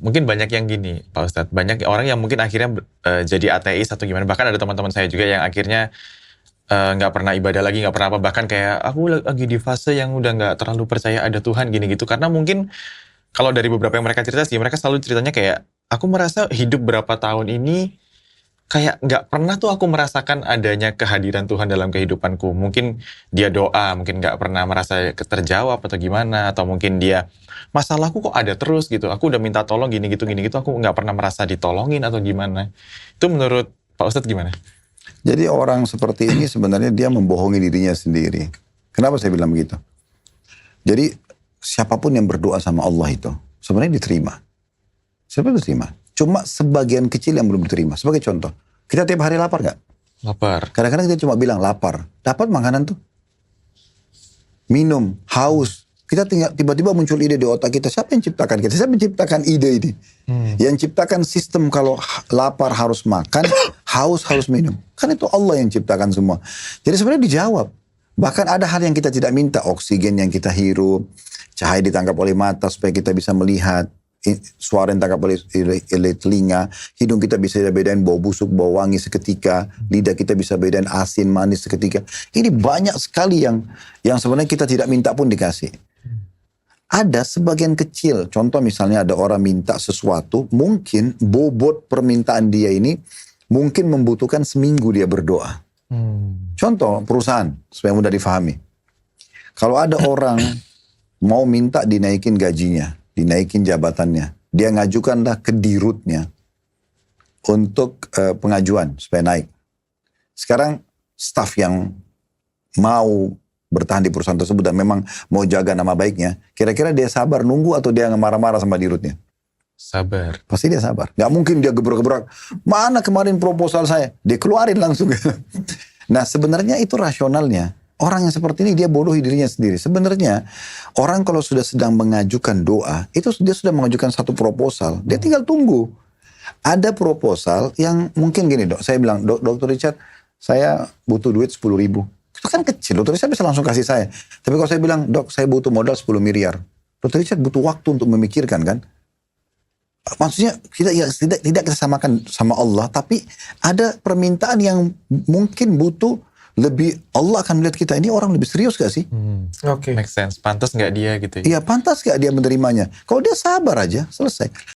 Mungkin banyak yang gini, Pak Ustadz. Banyak orang yang mungkin akhirnya jadi ateis atau gimana. Bahkan ada teman-teman saya juga yang akhirnya nggak pernah ibadah lagi, nggak pernah apa. Bahkan kayak aku lagi di fase yang udah nggak terlalu percaya ada Tuhan gini gitu. Karena mungkin kalau dari beberapa yang mereka cerita sih, mereka selalu ceritanya kayak, aku merasa hidup berapa tahun ini kayak nggak pernah tuh aku merasakan adanya kehadiran Tuhan dalam kehidupanku. Mungkin dia doa, mungkin nggak pernah merasa terjawab atau gimana, atau mungkin dia masalahku kok ada terus gitu. Aku udah minta tolong gini gitu, aku nggak pernah merasa ditolongin atau gimana. Itu menurut Pak Ustadz gimana? Jadi orang seperti ini sebenarnya dia membohongi dirinya sendiri. Kenapa saya bilang begitu? Jadi siapapun yang berdoa sama Allah itu sebenarnya diterima. Siapa diterima? Cuma sebagian kecil yang belum diterima. Sebagai contoh, kita tiap hari lapar gak? Lapar. Kadang-kadang kita cuma bilang lapar. Dapat makanan tuh. Minum, haus. Kita tiba-tiba muncul ide di otak kita. Siapa yang ciptakan kita? Siapa yang ciptakan ide ini? Yang ciptakan sistem kalau lapar harus makan, haus harus minum. Kan itu Allah yang ciptakan semua. Jadi sebenarnya dijawab. Bahkan ada hal yang kita tidak minta. Oksigen yang kita hirup. Cahaya ditangkap oleh mata supaya kita bisa melihat. Suara yang ditangkap oleh telinga, hidung kita bisa bedain bau busuk, bau wangi seketika, lidah kita bisa bedain asin, manis seketika. Ini banyak sekali yang sebenarnya kita tidak minta pun dikasih. Ada sebagian kecil, contoh misalnya ada orang minta sesuatu, mungkin bobot permintaan dia ini mungkin membutuhkan seminggu dia berdoa. Contoh perusahaan, supaya mudah difahami. Kalau ada orang mau minta dinaikin gajinya, dinaikin jabatannya, dia ngajukanlah ke dirutnya untuk pengajuan supaya naik. Sekarang staf yang mau bertahan di perusahaan tersebut dan memang mau jaga nama baiknya, kira-kira dia sabar nunggu atau dia marah-marah sama dirutnya? Sabar. Pasti dia sabar. Gak mungkin dia gebrak-gebrak, mana kemarin proposal saya? Dia keluarin langsung. Nah sebenarnya itu rasionalnya. Orang yang seperti ini dia bodohi dirinya sendiri. Sebenarnya orang kalau sudah sedang mengajukan doa, itu dia sudah mengajukan satu proposal. Dia tinggal tunggu. Ada proposal yang mungkin gini dok, saya bilang, Dr. Richard, saya butuh duit 10.000. Itu kan kecil, Dr. Richard bisa langsung kasih saya. Tapi kalau saya bilang, dok saya butuh modal 10 miliar. Dr. Richard butuh waktu untuk memikirkan kan. Maksudnya tidak kita samakan sama Allah, tapi ada permintaan yang mungkin butuh lebih, Allah akan melihat kita ini orang lebih serius gak sih? Oke. Make sense. Pantas gak dia gitu ya? Iya pantas gak dia menerimanya? Kalau dia sabar aja, selesai.